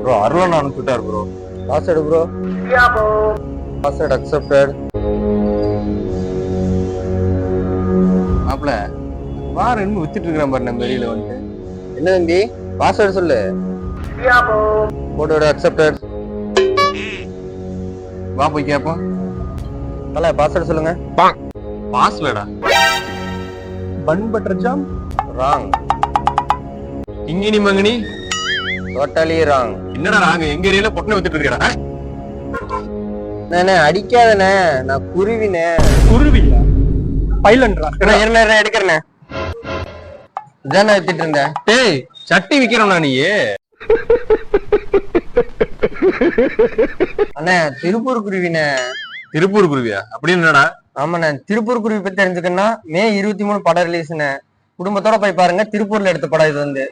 Bro Arulan அனுப்பிட்டார் bro. Password bro. Password accepted. மாப்ள வார என்ன வித்துட்டு இருக்கிறான் பாரு நம்ம வெளியில வந்துட்டு. என்ன தம்பி பாஸ்வேர்டு சொல்லு. போட்டோட அக்செப்டட். வா போய் கேப்போம். தல பாஸ்வேர்டு சொல்லுங்க. பாஸ்வேர்டா? Bun butter jam wrong. இங்கினி மங்கினி டோட்டலி ராங். என்னடா நாங்க எங்க ஏரியால பொட்டனை வித்துட்டு இருக்கடா. நானே அடிக்காதனே, நான் குருவினே. குருவியா? பைலன்ட்ரா. நான் எடுக்கிறேன். இதான் நான் வித்துட்டு இருந்தேன். டேய் சட்டி விக்கிறோம்னா நீ? அண்ணே திருப்பூர் குருவினே. திருப்பூர் குருவியா? அப்படின்னு என்னடா? ஆமாண்ணே, திருப்பூர் குருவி பத்தி தெரிஞ்சுக்கணும்னா மே 23 படம் ரிலீஸ்ண்ணே. குடும்பத்தோட போய் பாருங்க. திருப்பூர்ல எடுத்த படம் இது வந்து.